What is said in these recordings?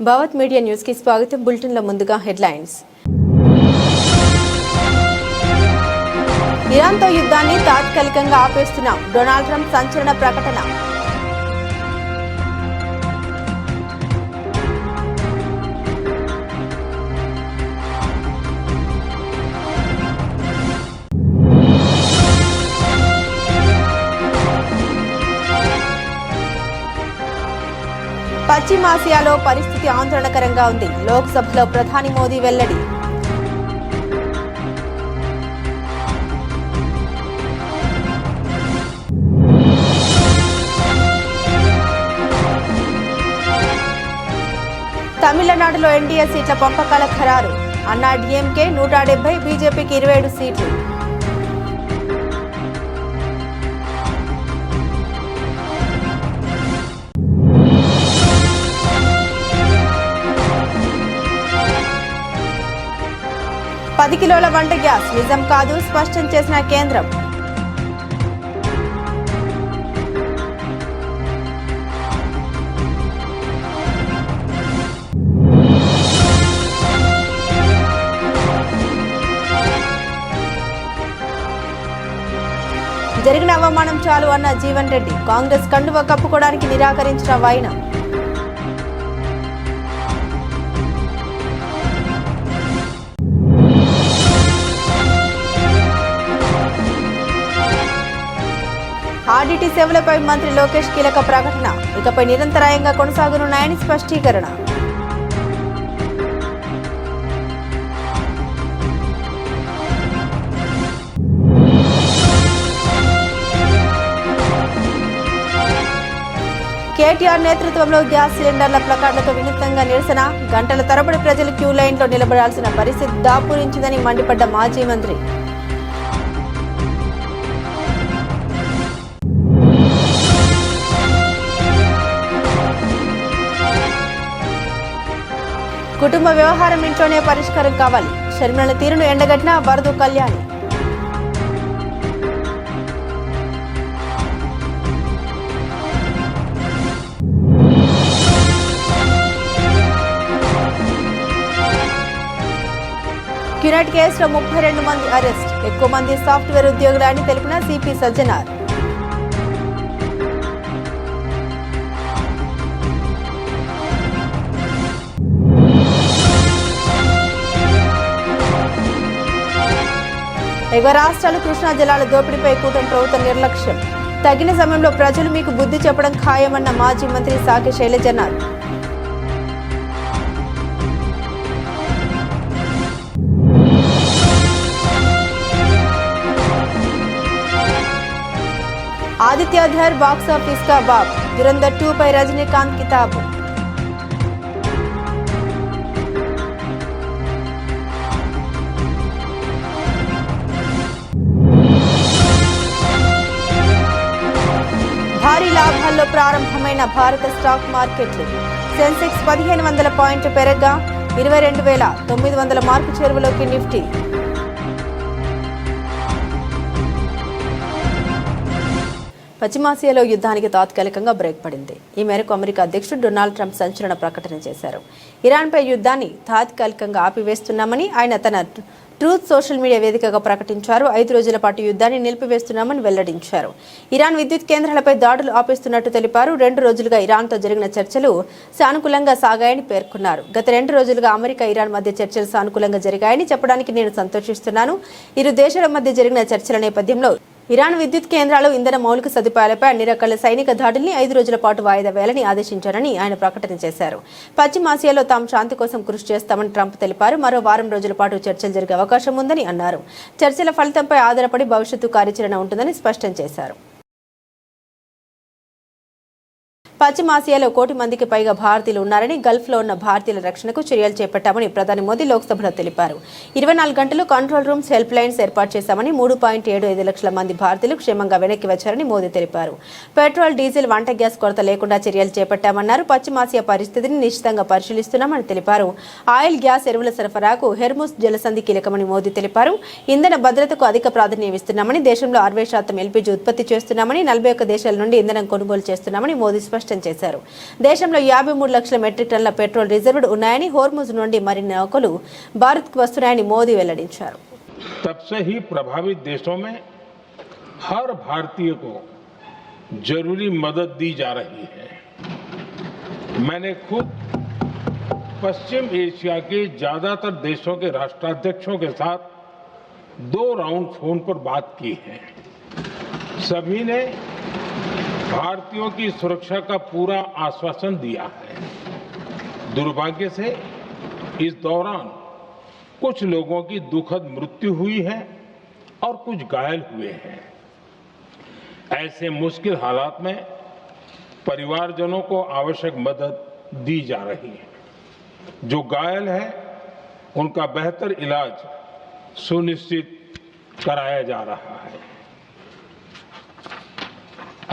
Bhavat media news కి స్వాగతం. Bulletin లో ముందుగా హెడ్లైన్స్. ఇరాన్ తో యుద్ధాన్ని తాత్కాలికంగా ఆపేస్తున్నాం. డొనాల్డ్ ట్రంప్ సంచలన ప్రకటన. పశ్చిమాసియాలో పరిస్థితి ఆందోళనకరంగా ఉంది. లోక్సభలో ప్రధాని మోదీ వెల్లడి. తమిళనాడులో ఎన్డీఏ సీట్ల పంపకాల ఖరారు. అన్నా డీఎంకే 170, బీజేపీకి 27 సీట్లు. పది కిలోల వంట గ్యాస్ నిజం కాదు స్పష్టం చేసిన కేంద్రం. జరిగిన అవమానం చాలు అన్న జీవన్ రెడ్డి. కాంగ్రెస్ కండువ కప్పుకోవడానికి నిరాకరించిన వైనం. ఆర్డీటీ సేవలపై మంత్రి లోకేష్ కీలక ప్రకటన. ఇకపై నిరంతరాయంగా కొనసాగనున్నాయని స్పష్టీకరణ. కేటీఆర్ నేతృత్వంలో గ్యాస్ సిలిండర్ల ప్లకార్డులతో వినూత్నంగా నిరసన. గంటల తరబడి ప్రజలు క్యూ లైన్లో నిలబడాల్సిన పరిస్థితి దాపురించిందని మండిపడ్డ మాజీ మంత్రి. కుటుంబ వ్యవహారం ఇంట్లోనే పరిష్కారం కావాలి. షర్మిల తీరును ఎండగట్టిన వరదు కళ్యాణి. క్యూనెట్ కేసులో 32 మంది అరెస్ట్. ఎక్కువ మంది సాఫ్ట్వేర్ ఉద్యోగులని తెలిపిన సిపి సజ్జనార్. ఎగువ రాష్ట్రాలు కృష్ణా జలాల దోపిడీపై కూటమి ప్రభుత్వం నిర్లక్ష్యం. తగిన సమయంలో ప్రజలు మీకు బుద్ధి చెప్పడం ఖాయమన్న మాజీ మంత్రి సాకి శైలజనాథ్. ఆదిత్యధర్ బాక్సాఫీస్ కా బాబ్. దురంధర్ 2 పై రజనీకాంత్ కితాబు. భారీ లాభాల్లో ప్రారంభమైన భారత స్టాక్ మార్కెట్లు. సెన్సెక్స్ 1500 పాయింట్లు పెరగ్గా 22,900 మార్కు చేరువలోకి నిఫ్టీ. పశ్చిమాసియాలో యుద్ధానికి తాత్కాలికంగా బ్రేక్ పడింది. ఈ మేరకు అమెరికా అధ్యక్షుడు డొనాల్డ్ ట్రంప్ సంచలన ప్రకటన చేశారు. ఇరాన్పై యుద్ధాన్ని తాత్కాలికంగా ఆపివేస్తున్నామని ఆయన తన ట్రూత్ సోషల్ మీడియా వేదికగా ప్రకటించారు. 5 రోజుల పాటు యుద్ధాన్ని నిలిపివేస్తున్నామని వెల్లడించారు. ఇరాన్ విద్యుత్ కేంద్రాలపై దాడులు ఆపేస్తున్నట్టు తెలిపారు. 2 రోజులుగా ఇరాన్తో జరిగిన చర్చలు సానుకూలంగా సాగాయని పేర్కొన్నారు. గత 2 రోజులుగా అమెరికా ఇరాన్ మధ్య చర్చలు సానుకూలంగా జరిగాయని చెప్పడానికి నేను సంతోషిస్తున్నాను. ఇరు దేశాల మధ్య జరిగిన చర్చల నేపథ్యంలో ఇరాన్ విద్యుత్ కేంద్రాలు, ఇంధన మౌలిక సదుపాయాలపై అన్ని రకాల సైనిక దాడుల్ని 5 రోజుల పాటు వాయిదా వేయాలని ఆదేశించారని ఆయన ప్రకటన చేశారు. పశ్చిమాసియాలో తాము శాంతి కోసం కృషి చేస్తామని ట్రంప్ తెలిపారు. మరో వారం రోజుల పాటు చర్చలు జరిగే అవకాశం ఉందని అన్నారు. చర్చల ఫలితంపై ఆధారపడి భవిష్యత్తు కార్యాచరణ ఉంటుందని స్పష్టం చేశారు. పశ్చిమాసియాలో 1 కోటి మందికి పైగా భారతీయులు ఉన్నారని, గల్ఫ్లో ఉన్న భారతీయుల రక్షణకు చర్యలు చేపట్టామని ప్రధాని మోదీ లోక్సభలో తెలిపారు. 24 గంటలు కంట్రోల్ రూమ్స్, హెల్ప్ లైన్స్ ఏర్పాటు చేశామని, 3.75 లక్షల మంది భారతీయులు క్షేమంగా వెనక్కి వచ్చారని మోదీ తెలిపారు. పెట్రోల్, డీజిల్, వంట గ్యాస్ కొరత లేకుండా చర్యలు చేపట్టామన్నారు. పశ్చిమాసియా పరిస్థితిని నిశ్చితంగా పరిశీలిస్తున్నామని తెలిపారు. ఆయిల్, గ్యాస్, ఎరువుల సరఫరాకు హెర్ముస్ జలసంధి కీలకమని మోదీ తెలిపారు. ఇంధన భద్రతకు అధిక ప్రాధాన్యం ఇస్తున్నామని, దేశంలో 60% ఎల్పీజీ ఉత్పత్తి చేస్తున్నామని, 41 దేశాల నుండి ఇంధనం కొనుగోలు చేస్తున్నామని మోదీ స్పష్టం స్పష్టం చేశారు. దేశంలో 53 లక్షల మెట్రిక్ టన్నుల పెట్రోల్ రిజర్వ్డ్ ఉన్నాయని, హోర్ముజ్ నుండి మరిన్ని నౌకలు భారత్కు వస్తున్నాయని మోదీ వెల్లడించారు. तब से ही प्रभावित देशों में हर भारतीय को जरूरी मदद दी जा रही है। मैंने खुद पश्चिम एशिया के ज्यादातर देशों के राष्ट्राध्यक्षों के साथ 2 राउंड फोन पर बात की है। सभी ने भारतीयों की सुरक्षा का पूरा आश्वासन दिया है। दुर्भाग्य से इस दौरान कुछ लोगों की दुखद मृत्यु हुई है और कुछ घायल हुए हैं। ऐसे मुश्किल हालात में परिवारजनों को आवश्यक मदद दी जा रही है। जो घायल है उनका बेहतर इलाज सुनिश्चित कराया जा रहा है।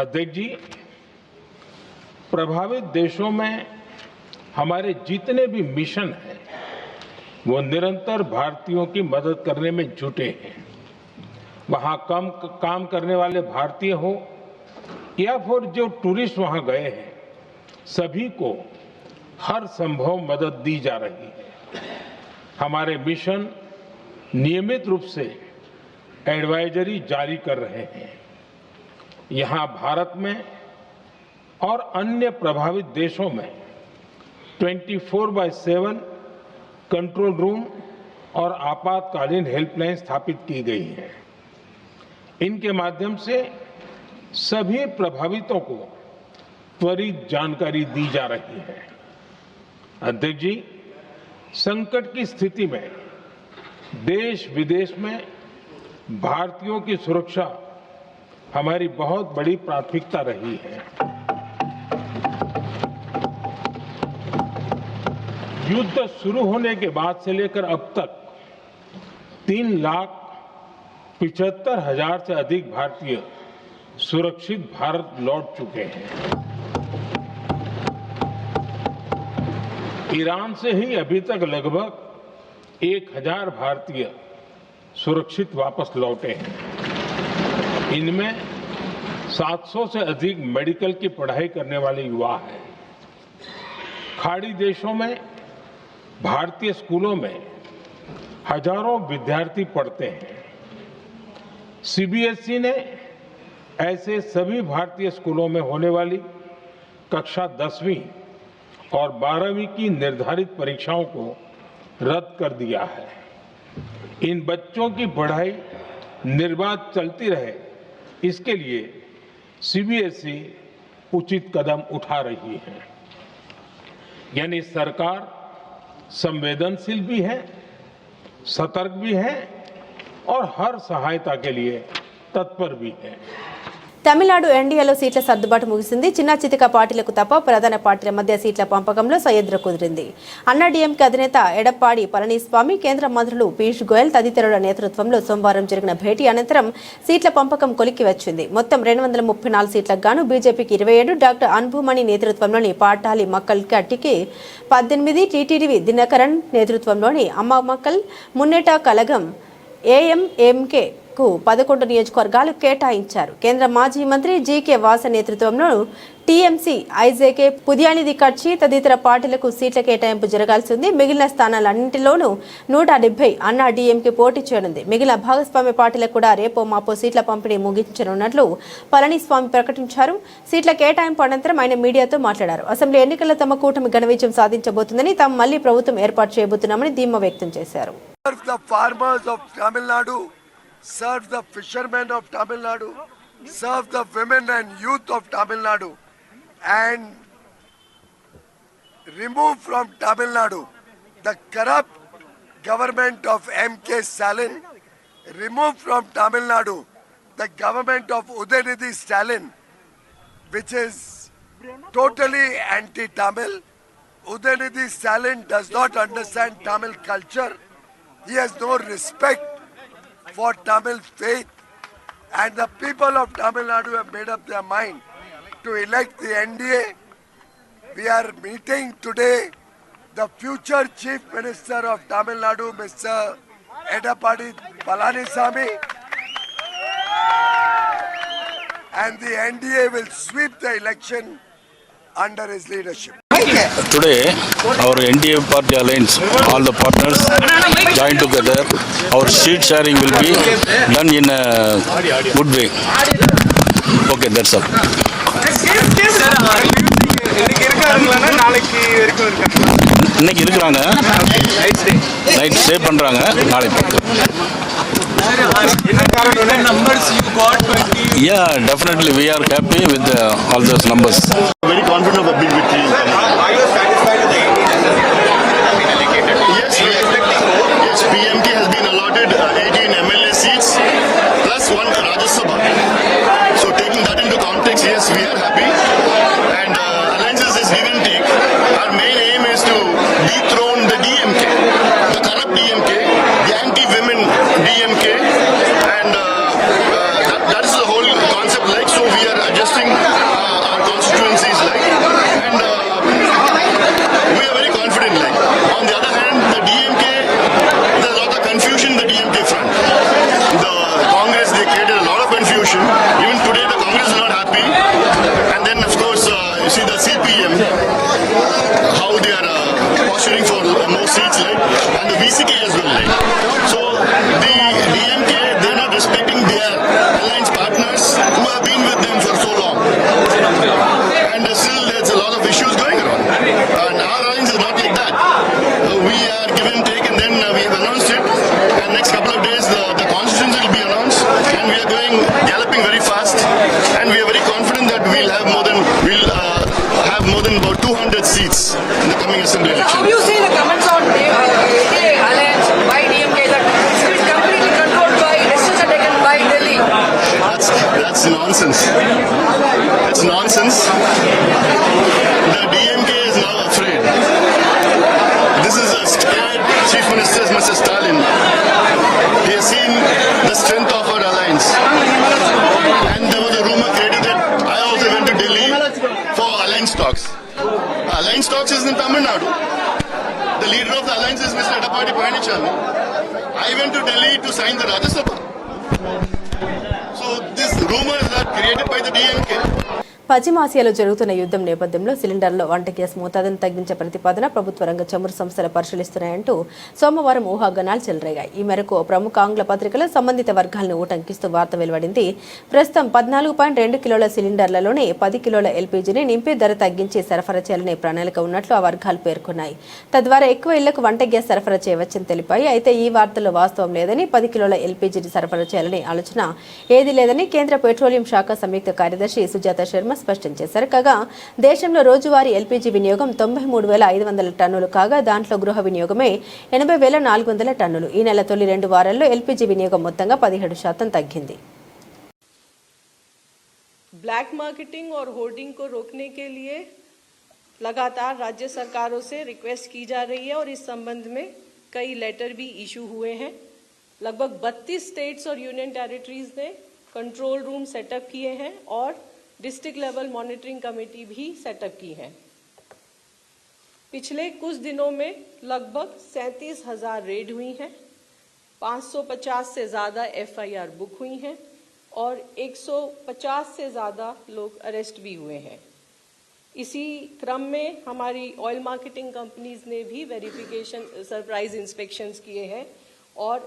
अध्यक्ष जी, प्रभावित देशों में हमारे जितने भी मिशन हैं वो निरंतर भारतीयों की मदद करने में जुटे हैं। वहां कम काम करने वाले भारतीय हो या फिर जो टूरिस्ट वहां गए हैं, सभी को हर संभव मदद दी जा रही है। हमारे मिशन नियमित रूप से एडवाइजरी जारी कर रहे हैं। यहां भारत में और अन्य प्रभावित देशों में 24/7 कंट्रोल रूम और आपातकालीन हेल्पलाइन स्थापित की गई है। इनके माध्यम से सभी प्रभावितों को त्वरित जानकारी दी जा रही है। अध्यक्ष जी, संकट की स्थिति में देश विदेश में भारतीयों की सुरक्षा हमारी बहुत बड़ी प्राथमिकता रही है। युद्ध शुरू होने के बाद से लेकर अब तक 3,75,000 से अधिक भारतीय सुरक्षित भारत लौट चुके हैं। ईरान से ही अभी तक लगभग 1,000 भारतीय सुरक्षित वापस लौटे हैं। इनमें 700 से अधिक मेडिकल की पढ़ाई करने वाले युवा हैं। खाड़ी देशों में भारतीय स्कूलों में हजारों विद्यार्थी पढ़ते हैं। सीबीएसई ने ऐसे सभी भारतीय स्कूलों में होने वाली कक्षा 10वीं और 12वीं की निर्धारित परीक्षाओं को रद्द कर दिया है। इन बच्चों की पढ़ाई निर्बाध चलती रहे, इसके लिए सीबीएसई उचित कदम उठा रही है। यानी सरकार संवेदनशील भी है, सतर्क भी है और हर सहायता के लिए तत्पर भी है। తమిళనాడు ఎన్డీఏలో సీట్ల సర్దుబాటు ముగిసింది. చిన్న చితిక పార్టీలకు తప్ప ప్రధాన పార్టీల మధ్య సీట్ల పంపకంలో సయోధ్య కుదిరింది. అన్నాడీఎంకే అధినేత ఎడప్పాడి పళనిస్వామి, కేంద్ర మంత్రులు పీయూష్ గోయల్ తదితరుల నేతృత్వంలో సోమవారం జరిగిన భేటీ అనంతరం సీట్ల పంపకం కొలిక్కి వచ్చింది. మొత్తం 234 సీట్లకు గాను బీజేపీకి 27, డాక్టర్ అన్బుమణి నేతృత్వంలోని పాటాలి మక్కల్ కట్టికి 18, టీటీడీ దినకరన్ నేతృత్వంలోని అమ్మ మక్కల్ మున్నేట కలగం ఏఎంఎంకే కు 11 నియోజకవర్గాలు కేటాయించారు. కేంద్ర మాజీ మంత్రి జీకే వాస నేతృత్వంలో టీఎంసీ, ఐజేకే, పుదియానిది కచ్చి తదితర పార్టీలకు సీట్ల కేటాయింపు జరగాల్సి ఉంది. మిగిలిన స్థానాలన్నింటిలోనూ 170 అన్నా డీఎంకే పోటీ చేయనుంది. మిగిలిన భాగస్వామ్య పార్టీలకు కూడా రేపో మాపో సీట్ల పంపిణీ ముగించనున్నట్లు పళనిస్వామి ప్రకటించారు. సీట్ల కేటాయింపు అనంతరం ఆయన మీడియాతో మాట్లాడారు. అసెంబ్లీ ఎన్నికల్లో తమ కూటమి ఘన విజయం సాధించబోతుందని, తాము మళ్లీ ప్రభుత్వం ఏర్పాటు చేయబోతున్నామని ధీమా వ్యక్తం చేశారు. Serve the fishermen of Tamil Nadu, serve the women and youth of Tamil Nadu, and remove from Tamil Nadu the corrupt government of M.K. Stalin, remove from Tamil Nadu the government of Udayanidhi Stalin, which is totally anti-Tamil. Udayanidhi Stalin does not understand Tamil culture. He has no respect for Tamil faith, and the people of Tamil Nadu have made up their mind to elect the NDA. We are meeting today the future Chief Minister of Tamil Nadu, Mr. Edappadi Palaniswamy, and the NDA will sweep the election under his leadership. Today, our NDA party alliance, all the partners join together. Our seat sharing will be done in a good way. Okay, that's all. இன்னைக்கு இருக்கிறாங்க, night stay பண்றாங்க, நாளைக்கு. Yeah, definitely we are happy with all those numbers. Very confident of a big victory. Are you satisfied with the 18 allocated? Yes, yes, PMK has been allotted 18 MLA seats plus one Rajya Sabha. So taking that into context, yes, we are happy. And alliances is give and take. Our main aim is to dethrone the DMK, the corrupt DMK, the anti-women DMK, and that is the whole concept. Like, so we are adjusting our constituencies, like, and we are very confident. Like, on the other hand, the DMK, there's a lot of confusion in the DMK front. The Congress, they created a lot of confusion. Even today, the Congress is not happy. And then, of course, you see the CPM, how they are posturing for more seats, like, and the VCK as well, like. So the DMK, they're not respecting their alliance partners who have been with them for so long. And still, there's a lot of issues going around. And our alliance is not like that. We are give and take, and then we have announced it. And next couple of days, the constituency will be announced, and we are going galloping very fast. And we are very confident that we'll have more than about 200 seats in the coming assembly election. How do you see the comments on AK alliance by DMK that it is completely controlled by decisions are taken by Delhi? That's nonsense. That's nonsense. The DMK is now afraid. This is a scared Chief Minister, Mr. Stalin. He has seen the strength of our alliance. And there was a rumor created that I also went to Delhi for alliance talks. Alliance talks is in Tamil Nadu. The leader of the alliance is Mr. Edappadi Palaniswamy. I went to Delhi to sign the Rajya Sabha. So this rumor is not created by the DMK. పశ్చిమాసియాలో జరుగుతున్న యుద్ధం నేపథ్యంలో సిలిండర్లో వంట gas మోతాదును తగ్గించే ప్రతిపాదన ప్రభుత్వ రంగ చమురు సంస్థలు పరిశీలిస్తున్నాయంటూ సోమవారం ఊహాగానాలు చెలరేగాయి. ఈ మేరకు ప్రముఖ ఆంగ్ల పత్రికలో సంబంధిత వర్గాలను ఊటంకిస్తూ వార్త వెలువడింది. ప్రస్తుతం 14.2 కిలోల సిలిండర్లలోనే 10 కిలోల ఎల్పీజీని నింపి ధర తగ్గించి సరఫరా చేయాలనే ప్రణాళిక ఉన్నట్లు ఆ వర్గాలు పేర్కొన్నాయి. తద్వారా ఎక్కువ ఇళ్లకు వంట గ్యాస్ సరఫరా చేయవచ్చని తెలిపాయి. అయితే ఈ వార్తల్లో వాస్తవం లేదని, 10 కిలోల ఎల్పీజీని సరఫరా చేయాలనే ఆలోచన ఏదీ లేదని కేంద్ర పెట్రోలియం శాఖ సంయుక్త కార్యదర్శి సుజాత శర్మ స్పష్టం చేశారు. కాగా దేశంలో రోజువారీ ఎల్పీజీ వినియోగం 93,500 టన్నులు కాగా దాంట్లో గృహ వినియోగమే 80,400 టన్నులు. ఈ నెల తొలి 2 వారాల్లో ఎల్పీజీ వినియోగం మొత్తంగా 17% తగ్గింది. ब्लैक मार्केटिंग और होर्डिंग को रोकने के लिए लगातार राज्य सरकारों से रिक्वेस्ट की जा रही है और इस संबंध में कई लेटर भी इशू हुए हैं. लगभग 32 स्टेट्स और यूनियन टेरिटरीज ने कंट्रोल रूम सेटअप किए हैं और डिस्ट्रिक्ट लेवल मॉनिटरिंग कमेटी भी सेटअप की है. पिछले कुछ दिनों में लगभग 37,000 रेड हुई हैं, 550 से ज़्यादा FIR बुक हुई हैं और 150 से ज़्यादा लोग अरेस्ट भी हुए हैं. इसी क्रम में हमारी ऑयल मार्केटिंग कंपनीज ने भी वेरिफिकेशन सरप्राइज इंस्पेक्शंस किए हैं और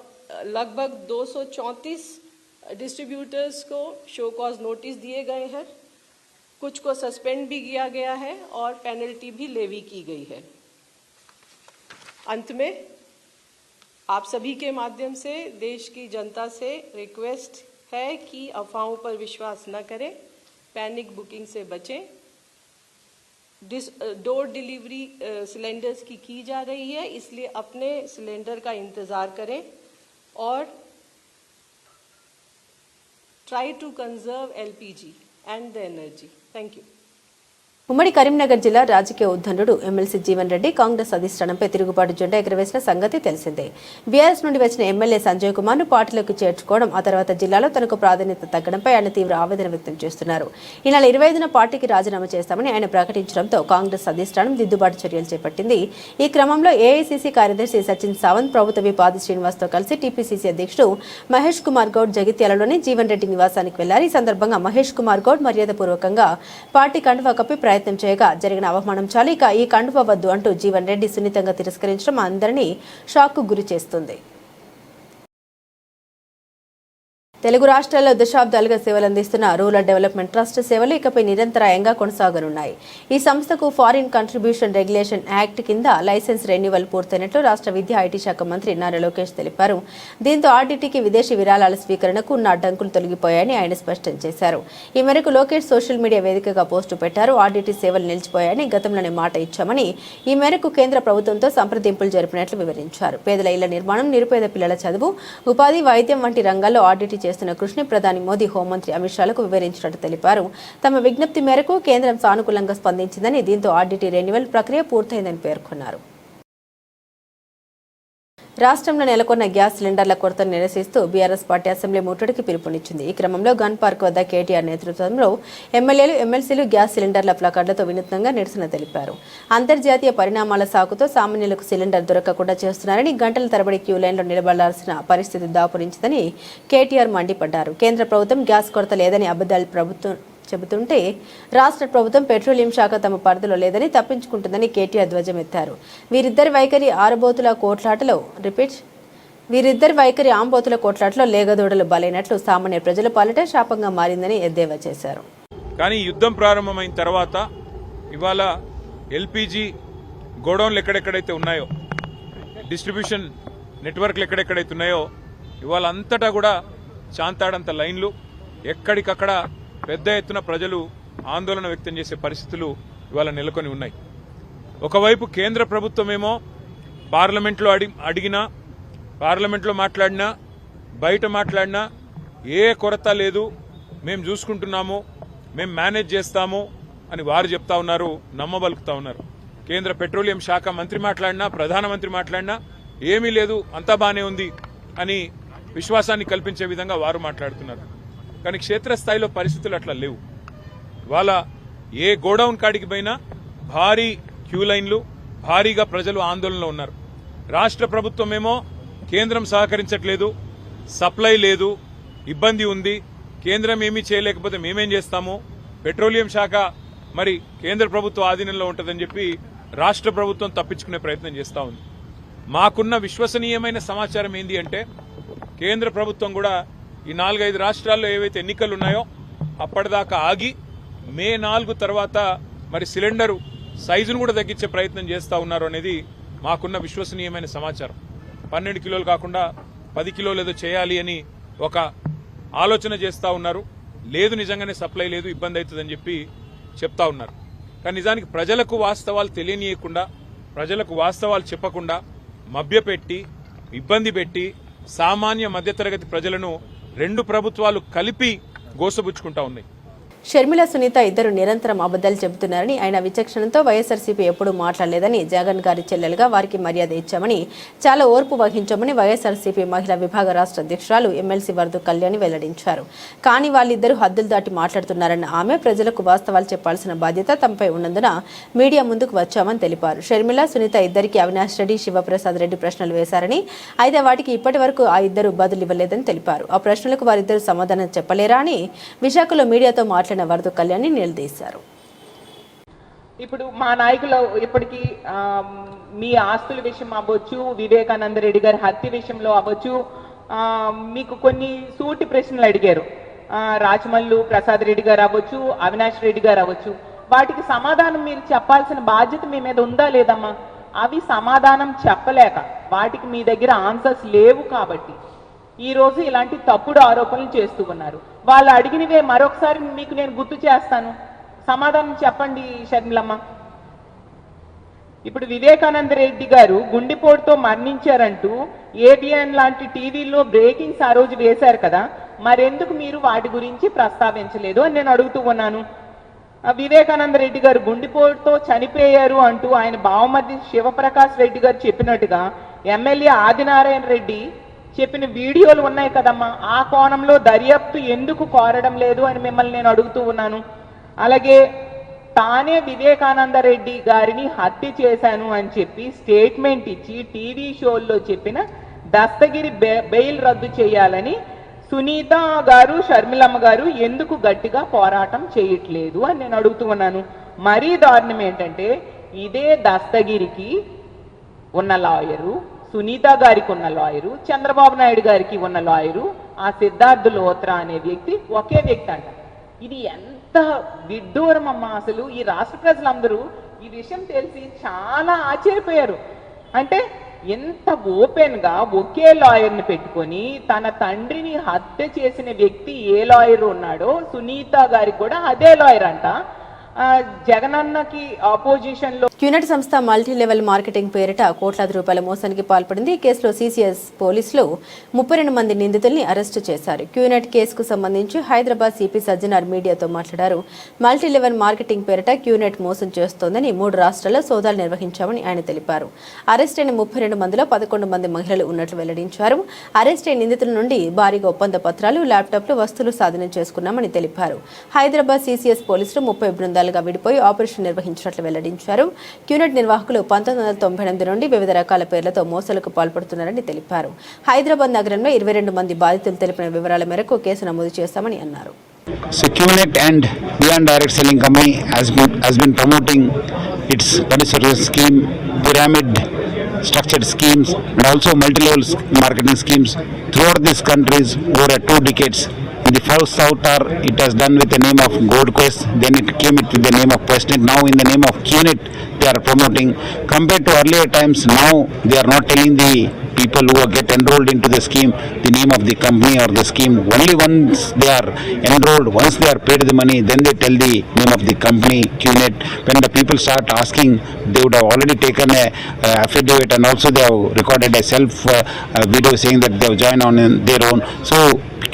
लगभग 234 डिस्ट्रीब्यूटर्स को शो कॉज नोटिस दिए गए हैं. कुछ को सस्पेंड भी किया गया है और पेनल्टी भी लेवी की गई है. अंत में आप सभी के माध्यम से देश की जनता से रिक्वेस्ट है कि अफवाहों पर विश्वास न करें, पैनिक बुकिंग से बचें. डोर डिलीवरी सिलेंडर्स की जा रही है, इसलिए अपने सिलेंडर का इंतज़ार करें और try to conserve LPG and the energy. Thank you. ఉమ్మడి కరీంనగర్ జిల్లా రాజకీయ ఉద్దండుడు ఎమ్మెల్సీ జీవన్ రెడ్డి కాంగ్రెస్ అధిష్టానంపై తిరుగుబాటు జెండా ఎగురవేసిన సంగతి తెలిసిందే. బీఆర్ఎస్ నుండి వచ్చిన ఎమ్మెల్యే సంజయ్ కుమార్ ను పార్టీలోకి చేర్చుకోవడం, ఆ తర్వాత జిల్లాలో తనకు ప్రాధాన్యత తగ్గడంపై ఆయన తీవ్ర ఆవేదన వ్యక్తం చేస్తున్నారు. ఈ నెల 25న పార్టీకి రాజీనామా చేస్తామని ఆయన ప్రకటించడంతో కాంగ్రెస్ అధిష్టానం దిద్దుబాటు చర్యలు చేపట్టింది. ఈ క్రమంలో ఏఐసీసీ కార్యదర్శి సచిన్ సావంత్, ప్రభుత్వ విప్ ఆది శ్రీనివాస్ తో కలిసి టీపీసీసీ అధ్యక్షుడు మహేష్ కుమార్ గౌడ్ జగిత్యాలలోని జీవన్ రెడ్డి నివాసానికి వెళ్లారు. ఈ సందర్భంగా మహేష్ కుమార్ గౌడ్ మర్యాదపూర్వకంగా పార్టీ కండువా కప్పి ప్రయత్నం చేయగా జరిగిన అవమానం చాలు, ఇక ఈ కండువ వద్దు అంటూ జీవన్ రెడ్డి సున్నితంగా తిరస్కరించడం అందరినీ షాక్కు గురి చేస్తుంది. తెలుగు రాష్ట్రాల్లో దశాబ్దాలుగా సేవలు అందిస్తున్న రూరల్ డెవలప్మెంట్ ట్రస్ట్ సేవలు ఇకపై నిరంతరాయంగా కొనసాగనున్నాయి. ఈ సంస్థకు ఫారిన్ కంట్రిబ్యూషన్ రెగ్యులేషన్ యాక్ట్ కింద లైసెన్స్ రెన్యువల్ పూర్తయినట్లు రాష్ట్ర విద్యా ఐటీ శాఖ మంత్రి నారా లోకేష్ తెలిపారు. దీంతో ఆర్డీటీకి విదేశీ విరాళాల స్వీకరణకు ఉన్న అడ్డంకులు తొలగిపోయాయని ఆయన స్పష్టం చేశారు. ఈ మేరకు లోకేష్ సోషల్ మీడియా వేదికగా పోస్టు పెట్టారు. ఆర్డీటీ సేవలు నిలిచిపోయాయని గతంలోనే మాట ఇచ్చామని, ఈ మేరకు కేంద్ర ప్రభుత్వంతో సంప్రదింపులు జరిపినట్లు వివరించారు. పేదల ఇళ్ల నిర్మాణం, నిరుపేద పిల్లల చదువు, ఉపాధి, వైద్యం వంటి రంగాల్లో ఆర్డీటీ చేస్తున్న కృషిని ప్రధాని మోదీ హోంమంత్రి అమిత్ షాలకు వివరించినట్టు తెలిపారు. తమ విజ్ఞప్తి మేరకు కేంద్రం సానుకూలంగా స్పందించిందని, దీంతో ఆర్డీటీ రెన్యువల్ ప్రక్రియ పూర్తయిందని పేర్కొన్నారు. రాష్ట్రంలో నెలకొన్న గ్యాస్ సిలిండర్ల కొరతను నిరసిస్తూ బీఆర్ఎస్ పార్టీ అసెంబ్లీ ముట్టడికి పిలుపునిచ్చింది. ఈ క్రమంలో గన్ పార్క్ వద్ద కేటీఆర్ నేతృత్వంలో ఎమ్మెల్యేలు, ఎమ్మెల్సీలు గ్యాస్ సిలిండర్ల ప్లకార్డులతో వినూత్నంగా నిరసన తెలిపారు. అంతర్జాతీయ పరిణామాల సాకుతో సామాన్యులకు సిలిండర్ దొరకకుండా చేస్తున్నారని, గంటల తరబడి క్యూ లైన్లో నిలబడాల్సిన పరిస్థితి దాపురించిందని కేటీఆర్ మండిపడ్డారు. కేంద్ర ప్రభుత్వం గ్యాస్ కొరత లేదని అబద్ధాలు ప్రభుత్వం చెబుతుంటే రాష్ట్ర ప్రభుత్వం పెట్రోలియం శాఖ తమ పరిధిలో లేదని తప్పించుకుంటుందని కేటీఆర్ ధ్వజమెత్తారు. వీరిద్దరి వైఖరి ఆంబోతుల కోట్లాటలో లేగదూడలు బలైనట్లు సామాన్య ప్రజల పాలిట శాపంగా మారిందని ఎద్దేవా చేశారు. కానీ యుద్ధం ప్రారంభమైన తర్వాత ఇవాళ ఎల్పీజీ గోడౌన్లు ఎక్కడెక్కడైతే ఉన్నాయో, డిస్ట్రిబ్యూషన్ నెట్వర్క్లు ఎక్కడెక్కడైతే ఉన్నాయో, ఇవాళ అంతటా కూడా చాంతాడంత లైన్లు, ఎక్కడికక్కడ పెద్ద ఎత్తున ప్రజలు ఆందోళన వ్యక్తం చేసే పరిస్థితులు ఇవాళ నెలకొని ఉన్నాయి. ఒకవైపు కేంద్ర ప్రభుత్వమేమో పార్లమెంట్లో అడిగినా, పార్లమెంట్లో మాట్లాడినా, బయట మాట్లాడినా ఏ కొరత లేదు, మేము చూసుకుంటున్నాము, మేము మేనేజ్ చేస్తాము అని వారు చెప్తా ఉన్నారు, నమ్మబలుకుతా ఉన్నారు. కేంద్ర పెట్రోలియం శాఖ మంత్రి మాట్లాడినా, ప్రధానమంత్రి మాట్లాడినా ఏమీ లేదు, అంతా బానే ఉంది అని విశ్వాసాన్ని కల్పించే విధంగా వారు మాట్లాడుతున్నారు. కానీ క్షేత్రస్థాయిలో పరిస్థితులు అట్లా లేవు. వాళ్ళ ఏ గోడౌన్ కాడికి పోయినా భారీ క్యూ లైన్లు, భారీగా ప్రజలు ఆందోళనలో ఉన్నారు. రాష్ట్ర ప్రభుత్వమేమో కేంద్రం సహకరించట్లేదు, సప్లై లేదు, ఇబ్బంది ఉంది, కేంద్రం ఏమీ చేయలేకపోతే మేమేం చేస్తాము, పెట్రోలియం శాఖ మరి కేంద్ర ప్రభుత్వ ఆధీనంలో ఉంటుందని చెప్పి రాష్ట్ర ప్రభుత్వం తప్పించుకునే ప్రయత్నం చేస్తూ ఉంది. మాకున్న విశ్వసనీయమైన సమాచారం ఏంది అంటే, కేంద్ర ప్రభుత్వం కూడా ఈ 4-5 రాష్ట్రాల్లో ఏవైతే ఎన్నికలు ఉన్నాయో అప్పటిదాకా ఆగి మే 4 తర్వాత మరి సిలిండరు సైజును కూడా తగ్గించే ప్రయత్నం చేస్తూ ఉన్నారు అనేది మాకున్న విశ్వసనీయమైన సమాచారం. 12 కిలోలు కాకుండా 10 కిలోలు ఏదో చేయాలి అని ఒక ఆలోచన చేస్తూ ఉన్నారు. లేదు, నిజంగానే సప్లై లేదు, ఇబ్బంది అవుతుందని చెప్పి చెప్తా ఉన్నారు. కానీ నిజానికి ప్రజలకు వాస్తవాలు తెలియనీయకుండా, ప్రజలకు వాస్తవాలు చెప్పకుండా మభ్యపెట్టి, ఇబ్బంది పెట్టి సామాన్య మధ్యతరగతి ప్రజలను రెండు ప్రభుత్వాలు కలిపి గోసబుచ్చుకుంటా ఉన్నాయి. షర్మిల, సునీత ఇద్దరు నిరంతరం అబద్దాలు చెబుతున్నారని, ఆయన విచక్షణతో వైఎస్ఆర్సీపీ ఎప్పుడూ మాట్లాడలేదని, జగన్ గారి చెల్లెలుగా వారికి మర్యాద ఇచ్చామని, చాలా ఓర్పు వహించామని వైఎస్ఆర్సీపీ మహిళా విభాగ రాష్ట్ర అధ్యక్షురాలు ఎమ్మెల్సీ వరదు కళ్యాణి వెల్లడించారు. కానీ వాళ్ళిద్దరూ హద్దులు దాటి మాట్లాడుతున్నారన్న ఆమె, ప్రజలకు వాస్తవాలు చెప్పాల్సిన బాధ్యత తమపై ఉన్నందున మీడియా ముందుకు వచ్చామని తెలిపారు. షర్మిల, సునీత ఇద్దరికి అవినాష్ రెడ్డి, శివప్రసాద్ రెడ్డి ప్రశ్నలు వేశారని, అయితే వాటికి ఇప్పటి వరకు ఆ ఇద్దరు బదులు ఇవ్వలేదని తెలిపారు. ఆ ప్రశ్నలకు వారిద్దరూ సమాధానం చెప్పలేరా అని విశాఖలో మీడియాతో మాట్లాడిన వరదు కళ్యాణి నిలదీశారు. ఇప్పుడు మా నాయకులు ఇప్పటికీ మీ ఆస్తుల విషయం అవ్వచ్చు, వివేకానంద రెడ్డి గారి హత్య విషయంలో అవ్వచ్చు, మీకు కొన్ని సూటి ప్రశ్నలు అడిగారు. రాచమల్లు ప్రసాద్ రెడ్డి గారు అవ్వచ్చు, అవినాష్ రెడ్డి గారు అవ్వచ్చు. వాటికి సమాధానం మీరు చెప్పాల్సిన బాధ్యత మీ మీద ఉందా లేదమ్మా? అవి సమాధానం చెప్పలేక, వాటికి మీ దగ్గర ఆన్సర్స్ లేవు కాబట్టి ఈ రోజు ఇలాంటి తప్పుడు ఆరోపణలు చేస్తూ ఉన్నారు. వాళ్ళు అడిగినవే మరొకసారి మీకు నేను గుర్తు చేస్తాను. సమాధానం చెప్పండి షర్మిలమ్మ. ఇప్పుడు వివేకానంద రెడ్డి గారు గుండెపోటుతో మరణించారంటూ ఏబిఎన్ లాంటి టీవీల్లో బ్రేకింగ్స్ ఆ రోజు వేశారు కదా, మరెందుకు మీరు వాటి గురించి ప్రస్తావించలేదు అని నేను అడుగుతూ ఉన్నాను. వివేకానంద రెడ్డి గారు గుండెపోటుతో చనిపోయారు అంటూ ఆయన బావమర్ది శివప్రకాష్ రెడ్డి గారు చెప్పినట్టుగా ఎమ్మెల్యే ఆదినారాయణ రెడ్డి చెప్పిన వీడియోలు ఉన్నాయి కదమ్మా, ఆ కోణంలో దర్యాప్తు ఎందుకు కోరడం లేదు అని మిమ్మల్ని నేను అడుగుతూ ఉన్నాను. అలాగే తానే వివేకానంద రెడ్డి గారిని హత్య చేశాను అని చెప్పి స్టేట్మెంట్ ఇచ్చి టీవీ షోల్లో చెప్పిన దస్తగిరి బెయిల్ రద్దు చేయాలని సునీత గారు, షర్మిలమ్మ గారు ఎందుకు గట్టిగా పోరాటం చేయట్లేదు అని నేను అడుగుతూ ఉన్నాను. మరీ దారుణం ఏంటంటే ఇదే దస్తగిరికి ఉన్న లాయరు, సునీత గారికి ఉన్న లాయరు, చంద్రబాబు నాయుడు గారికి ఉన్న లాయరు, ఆ సిద్ధార్థ్ లోత్రా అనే వ్యక్తి ఒకే వ్యక్తి అంట. ఇది ఎంత విడ్డూరం అమ్మా. అసలు ఈ రాష్ట్ర ప్రజలందరూ ఈ విషయం తెలిసి చాలా ఆశ్చర్యపోయారు. అంటే ఎంత ఓపెన్ గా ఒకే లాయర్ని పెట్టుకొని తన తండ్రిని హత్య చేసిన వ్యక్తి ఏ లాయర్ ఉన్నాడో సునీత గారికి కూడా అదే లాయర్ అంట. జగనన్నకి ఆపోజిషన్ లో క్యూనెట్ సంస్థ మల్టీ లెవెల్ మార్కెటింగ్ పేరిట కోట్లాది రూపాయల మోసానికి పాల్పడింది. ఈ కేసులో సీసీఎస్ పోలీసులు 32 మంది నిందితుల్ని అరెస్టు చేశారు. క్యూనెట్ కేసుకు సంబంధించి హైదరాబాద్ సిపి సజ్జనార్ మీడియాతో మాట్లాడారు. మల్టీ లెవెల్ మార్కెటింగ్ పేరిట క్యూనెట్ మోసం చేస్తోందని 3 రాష్ట్రాల్లో సోదాలు నిర్వహించామని ఆయన తెలిపారు. అరెస్ట్ అయిన 32 మందిలో 11 మంది మహిళలు ఉన్నట్లు వెల్లడించారు. అరెస్ట్ అయిన నిందితుల నుండి భారీగా ఒప్పంద పత్రాలు, ల్యాప్టాప్లు, వస్తువులు స్వాధీనం చేసుకున్నామని తెలిపారు. హైదరాబాద్ సీసీఎస్ పోలీసులు 30 బృందాలుగా విడిపోయి ఆపరేషన్ నిర్వహించినట్లు వెల్లడించారు. క్యూనెట్ నిర్వాహకులు 1998 నుండి వివిధ రకాల పేర్లతో మోసాలకు పాల్పడుతున్నారని తెలిపారు. హైదరాబాద్ నగరంలో 22 మంది బాధితులు తెలిపిన వివరాల మేరకు కేసు నమోదు చేశామని అన్నారు. So QNet and Beyond Direct Selling Company has been promoting its service scheme, pyramid structured schemes and also multi-level marketing schemes throughout these countries over 2 decades. In the first outer, it has done with the name of Gold Quest, then it came with the name of Questnet, now in the name of QNet they are promoting. Compared to earlier times, now they are not telling the people who get enrolled into the scheme the name of the company or the scheme. Only once they are enrolled, once they are paid the money, then they tell the name of the company, QNet. When the people start asking, they would have already taken a affidavit and also they have recorded a self video saying that they have joined on their own. So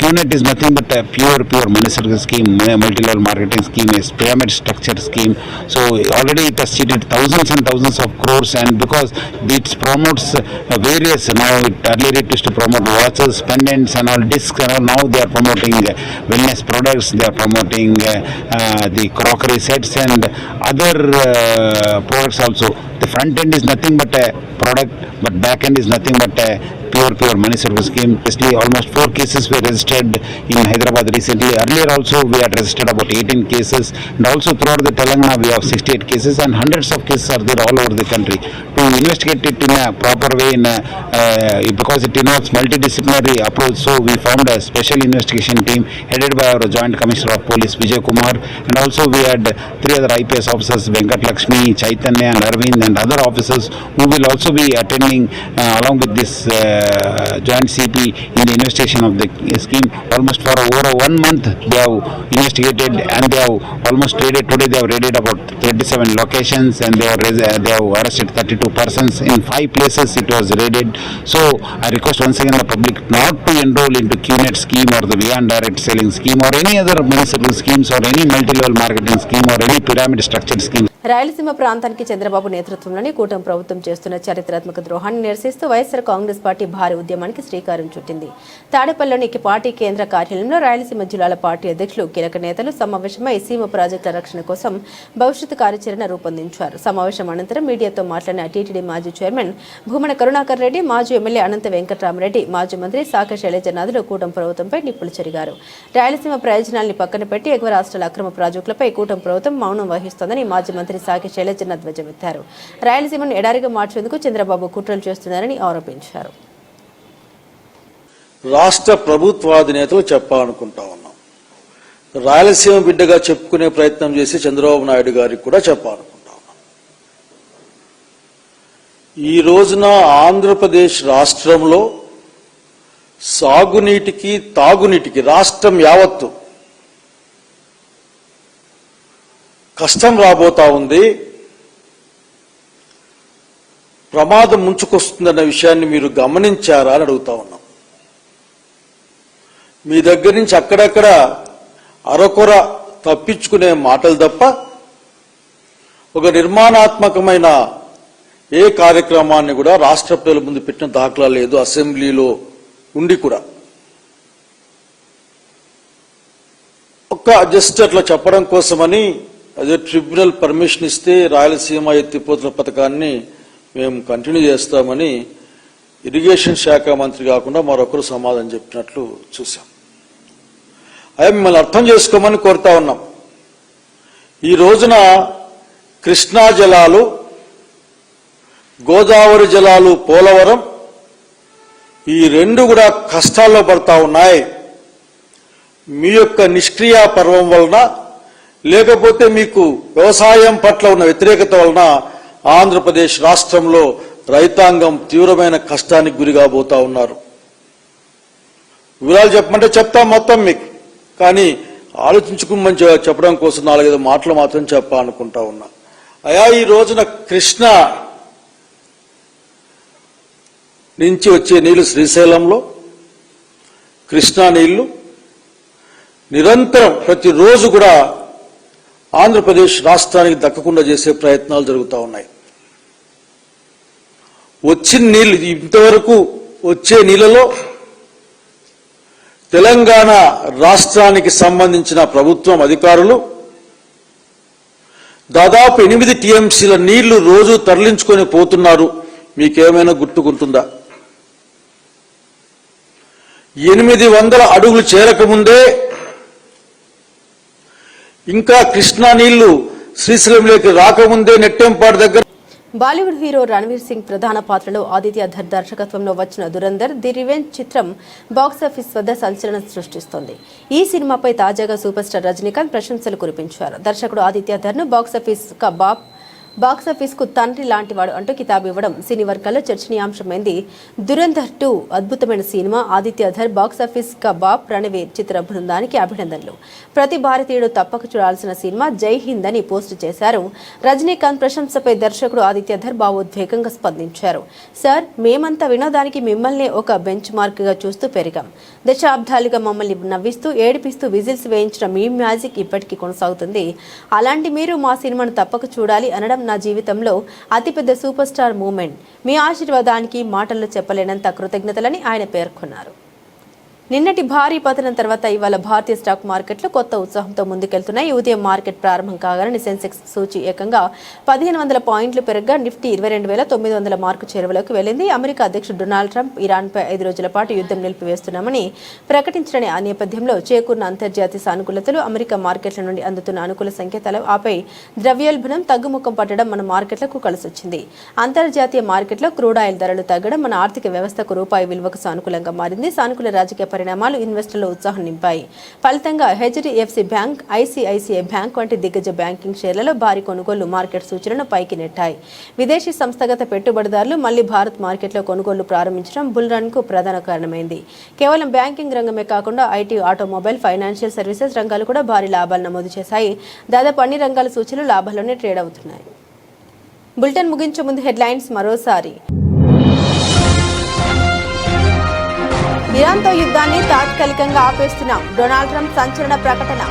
QNet is nothing but a pure money service scheme, multi-level marketing scheme, a pyramid structure scheme. So already it has cheated thousands and thousands of crores, and because it promotes various, now earlier it used to promote watches, pendants and all, discs and all, now they are promoting wellness products, they are promoting the crockery sets and other products also. The front end is nothing but a product, but back end is nothing but a pure money service scheme. Especially almost 4 cases were registered in Hyderabad recently. Earlier also we had registered about 18 cases, and also throughout the Telangana we have 68 cases, and hundreds of cases are there all over the country. To investigate it in a proper way, because it involves multidisciplinary approach, so we formed a special investigation team headed by our Joint Commissioner of Police Vijay Kumar, and also we had 3 other IPS officers, Venkat Lakshmi, Chaitanya and Arvind, and other officers who will also be attending along with this joint CP in the investigation of the scheme. Almost for over 1 month they have investigated, and they have almost raided. Today they have raided about 37 locations, and they have arrested 32 persons. In 5 places it was raided. So I request once again the public not to enroll into QNet scheme or the Beyond Direct Selling scheme or any other money service schemes or any multi-level marketing scheme or any pyramid structured scheme. Rayalaseema ప్రాంతానికి చంద్రబాబు నేతృత్వంలోని కూటమి ప్రభుత్వం చేస్తున్న చారిత్రాత్మక ద్రోహాన్ని నిరసిస్తూ YSR Congress party భారీ ఉద్యమానికి శ్రీకారం చుట్టింది. తాడేపల్లిలోని పార్టీ కేంద్ర కార్యాలయంలో రాయలసీమ జిల్లాల పార్టీ అధ్యక్షులు, కీలక నేతలు సమావేశమై సీమ ప్రాజెక్టుల రక్షణ కోసం భవిష్యత్తు కార్యాచరణ రూపొందించారు. సమావేశం అనంతరం మీడియాతో మాట్లాడిన టీటీడీ మాజీ చైర్మన్ భూమన కరుణాకర్ రెడ్డి, మాజీ ఎమ్మెల్యే అనంత వెంకటరామరెడ్డి, మాజీ మంత్రి సాక శైలజనాథులు కూటమి ప్రభుత్వంపై నిప్పులు చెరిగారు. రాయలసీమ ప్రయోజనాల్ని పక్కన పెట్టి ఎగువ రాష్ట్రాల అక్రమ ప్రాజెక్టులపై కూటమి ప్రభుత్వం మౌనం వహిస్తోందని మాజీ మంత్రి సాకి శైలజనాథ్ ధ్వజమెత్తారు. రాయలసీమను ఎడారిగా మార్చేందుకు చంద్రబాబు కుట్రలు చేస్తున్నారని ఆరోపించారు. రాష్ట్ర ప్రభుత్వాధినేతలు చెప్పాలనుకుంటా ఉన్నాం. రాయలసీమ బిడ్డగా చెప్పుకునే ప్రయత్నం చేసి చంద్రబాబు నాయుడు గారికి కూడా చెప్పాలనుకుంటా ఉన్నాం. ఈ రోజున ఆంధ్రప్రదేశ్ రాష్ట్రంలో సాగునీటికి తాగునీటికి రాష్ట్రం యావత్తు కష్టం రాబోతా ఉంది, ప్రమాదం ముంచుకొస్తుందన్న విషయాన్ని మీరు గమనించారా అని అడుగుతా ఉన్నాం. మీ దగ్గర నుంచి అక్కడక్కడ అరకొర తప్పించుకునే మాటలు తప్ప ఒక నిర్మాణాత్మకమైన ఏ కార్యక్రమాన్ని కూడా రాష్ట్ర ప్రజల ముందు పెట్టిన దాఖలా లేదు. అసెంబ్లీలో ఉండి కూడా జస్ట్ అట్లా చెప్పడం కోసమని అదే ట్రిబ్యునల్ పర్మిషన్ ఇస్తే రాయలసీమ ఎత్తిపోతుల పథకాన్ని మేము కంటిన్యూ చేస్తామని ఇరిగేషన్ శాఖ మంత్రి కాకుండా మరొకరు సమాధానం చెప్పినట్లు చూశాం. అయ్యా మిమ్మల్ని అర్థం చేసుకోమని కోరుతా ఉన్నాం. ఈ రోజున కృష్ణా జలాలు, గోదావరి జలాలు, పోలవరం ఈ రెండు కూడా కష్టాల్లో పడతా ఉన్నాయి. మీ యొక్క నిష్క్రియ పర్వం వలన, లేకపోతే మీకు వ్యవసాయం పట్ల ఉన్న వ్యతిరేకత వలన ఆంధ్రప్రదేశ్ రాష్ట్రంలో రైతాంగం తీవ్రమైన కష్టానికి గురిగాబోతా ఉన్నారు. వివరాలు చెప్పమంటే చెప్తాం మొత్తం మీకు, కానీ ఆలోచించుకోమని చెప్పడం కోసం 4-5 మాటలు మాత్రం చెప్పాలనుకుంటా ఉన్నా. అయా, ఈ రోజున కృష్ణ నుంచి వచ్చే నీళ్లు శ్రీశైలంలో, కృష్ణా నీళ్లు నిరంతరం ప్రతిరోజు కూడా ఆంధ్రప్రదేశ్ రాష్ట్రానికి దక్కకుండా చేసే ప్రయత్నాలు జరుగుతూ ఉన్నాయి. వచ్చిన నీళ్లు, ఇంతవరకు వచ్చే నీళ్లలో తెలంగాణ రాష్ట్రానికి సంబంధించిన ప్రభుత్వం అధికారులు దాదాపు 8 టీఎంసీల నీళ్లు రోజు తరలించుకొని పోతున్నారు. మీకేమైనా గుర్తుకుంటుందా? 800 అడుగులు చేరకముందే ఇంకా కృష్ణా నీళ్లు శ్రీశైలంలోకి రాకముందే నెట్టెంపాడు దగ్గర బాలీవుడ్ హీరో రణ్వీర్ సింగ్ ప్రధాన పాత్రలో ఆదిత్య ధర్ దర్శకత్వంలో వచ్చిన దురంధర్ ది రివెంజ్ చిత్రం బాక్సాఫీస్ వద్ద సంచలనం సృష్టిస్తోంది. ఈ సినిమాపై తాజాగా సూపర్ స్టార్ రజనీకాంత్ ప్రశంసలు కురిపించారు. దర్శకుడు ఆదిత్య ధర్ను బాక్సాఫీస్కు తండ్రి లాంటివాడు అంటూ కితాబు ఇవ్వడం సినీ వర్గాల్లో చర్చనీయాంశమైంది. దురంధర్ 2 అద్భుతమైన సినిమా. ఆదిత్య ధర్ బాక్సాఫీస్ కబాబ్ రణవీర్ చిత్ర బృందానికి అభినందనలు. ప్రతి భారతీయుడు తప్పక చూడాల్సిన సినిమా జై హింద్ అని పోస్టు చేశారు. రజనీకాంత్ ప్రశంసపై దర్శకుడు ఆదిత్య ధర్ భావోద్వేగంగా స్పందించారు. సార్, మేమంతా వినోదానికి మిమ్మల్ని ఒక బెంచ్ మార్క్ గా చూస్తూ పెరిగాం. దశాబ్దాలుగా మమ్మల్ని నవ్విస్తూ ఏడిపిస్తూ విజిల్స్ వేయించిన మీ మ్యాజిక్ ఇప్పటికీ కొనసాగుతుంది. అలాంటి మీరు మా సినిమాను తప్పక చూడాలి అనడం నా జీవితంలో అతిపెద్ద సూపర్ స్టార్ మూమెంట్. మీ ఆశీర్వాదానికి మాటల్లో చెప్పలేనంత కృతజ్ఞతలని ఆయన పేర్కొన్నారు. నిన్నటి భారీ పతనం తర్వాత ఇవాళ భారతీయ స్టాక్ మార్కెట్లు కొత్త ఉత్సాహంతో ముందుకెళ్తున్నాయి. ఉదయం మార్కెట్ ప్రారంభం కాగానే సెన్సెక్స్ సూచి ఏకంగా 1500 పాయింట్లు పెరగ్గా నిఫ్టీ 22,900 మార్కు చేరువలోకి వెళ్లింది. అమెరికా అధ్యక్షుడు డొనాల్డ్ ట్రంప్ ఇరాన్పై 5 రోజుల పాటు యుద్ధం నిలిపివేస్తున్నామని ప్రకటించిన ఆ నేపథ్యంలో చేకూరిన అంతర్జాతీయ సానుకూలతలు, అమెరికా మార్కెట్ల నుండి అందుతున్న అనుకూల సంకేతాలు, ఆపై ద్రవ్యోల్బణం తగ్గుముఖం పట్టడం మన మార్కెట్లకు కలిసొచ్చింది. అంతర్జాతీయ మార్కెట్లో క్రూడ్ ఆయిల్ ధరలు తగ్గడం మన ఆర్థిక వ్యవస్థకు రూపాయి విలువకు సానుకూలంగా మారింది. సానుకూల రాజకీయ పరిణామాలు ఇన్వెస్టర్ల ఉత్సాహం నింపాయి. ఫలితంగా హెచ్డిఎఫ్సి బ్యాంక్, ఐసిఐసిఐ బ్యాంక్ వంటి దిగ్గజ బ్యాంకింగ్ షేర్లలో భారీ కొనుగోళ్లు మార్కెట్ సూచనను పైకి నెట్టాయి. విదేశీ సంస్థాగత పెట్టుబడిదారులు మళ్లీ భారత్ మార్కెట్లో కొనుగోళ్లు ప్రారంభించడం బుల్ రన్ కు ప్రధాన కారణమైంది. కేవలం బ్యాంకింగ్ రంగమే కాకుండా ఐటీ, ఆటోమొబైల్, ఫైనాన్షియల్ సర్వీసెస్ రంగాలు కూడా భారీ లాభాలు నమోదు చేశాయి. దాదాపు అన్ని రంగాల సూచనలు లాభాల్లోనే ట్రేడ్ అవుతున్నాయి. బులెటిన్ ముగించే ముందు హెడ్లైన్స్ మరోసారి. ఇరాన్తో యుద్ధాన్ని తాత్కాలికంగా ఆపేస్తున్నాం. డొనాల్డ్ ట్రంప్ సంచలన ప్రకటన.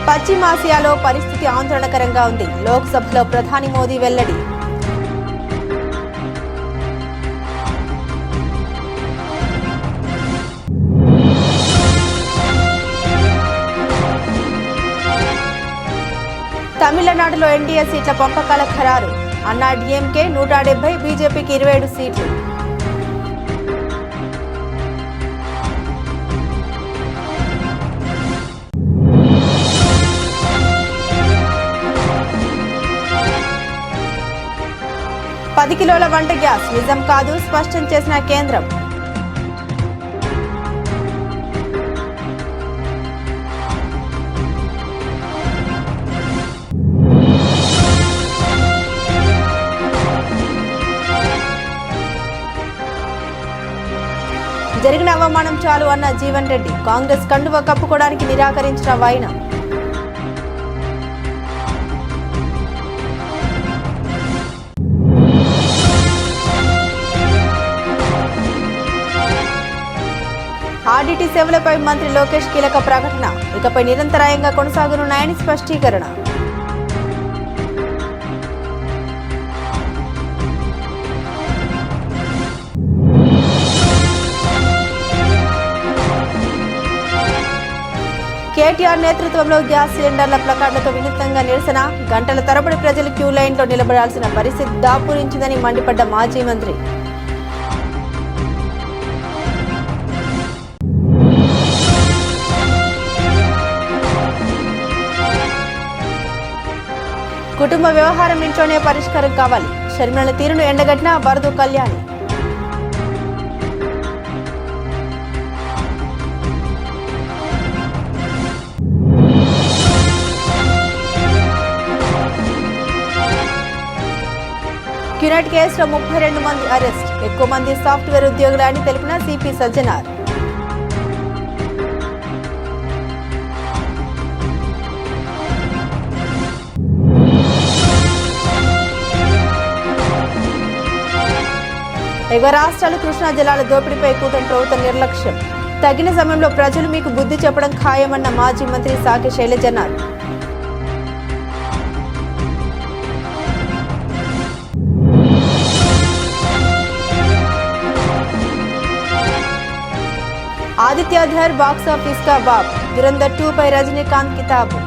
పశ్చిమాసియాలో పరిస్థితి ఆందోళనకరంగా ఉంది. లోక్సభలో ప్రధాని మోదీ వెల్లడి. తమిళనాడులో ఎన్డీఏ సీట్ల పంపకాల ఖరారు. అన్నా డీఎంకే 170, బీజేపీకి 27 సీట్లు. $10 కిలోల వంట గ్యాస్ నిజం కాదు స్పష్టం చేసిన కేంద్రం. జరిగిన అవమానం చాలు అన్న జీవన్ రెడ్డి. కాంగ్రెస్ కండువా కప్పుకోవడానికి నిరాకరించిన వైనం. ఆర్డీటీ సేవలపై మంత్రి లోకేష్ కీలక ప్రకటన. ఇకపై నిరంతరాయంగా కొనసాగనున్నాయని స్పష్టీకరణ. కేటీఆర్ నేతృత్వంలో గ్యాస్ సిలిండర్ల ప్లకార్డులతో వినూత్నంగా నిరసన, గంటల తరబడి ప్రజలు క్యూ లైన్లో నిలబడాల్సిన పరిస్థితి దాపురించిందని మండిపడ్డ మాజీ మంత్రి. కుటుంబ వ్యవహారం ఇంట్లోనే పరిష్కారం కావాలి, షర్మిల తీరును ఎండగట్టిన వరదు కళ్యాణి. క్యూనెట్ కేసులో 32 మంది అరెస్ట్, ఎక్కువ మంది సాఫ్ట్వేర్ ఉద్యోగులు అని తెలిపిన సిపి సజ్జనార్. ఎగువ రాష్ట్రాలు కృష్ణా జలాల దోపిడీపై కూటమి ప్రభుత్వం నిర్లక్ష్యం, తగిన సమయంలో ప్రజలు మీకు బుద్ధి చెప్పడం ఖాయమన్న మాజీ మంత్రి సాకి శైలజనాథ్. ఆదిత్యధర్ బాక్సాఫీస్ కా బాబ్, దురంధర్ 2 పై రజనీకాంత్ కితాబు.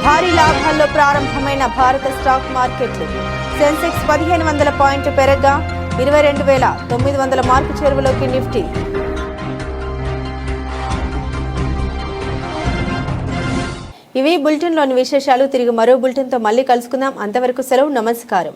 భారీ లాభాల్లో ప్రారంభమైన భారత స్టాక్ మార్కెట్లు. సెన్సెక్స్ 1500 పాయింట్లు పెరగ్గా 22,900 మార్కు చేరువలోకి నిఫ్టీ. ఇవి బులెటిన్లోని విశేషాలు. తిరిగి మరో బులెటిన్తో మళ్ళీ కలుసుకుందాం. అంతవరకు సెలవు, నమస్కారం.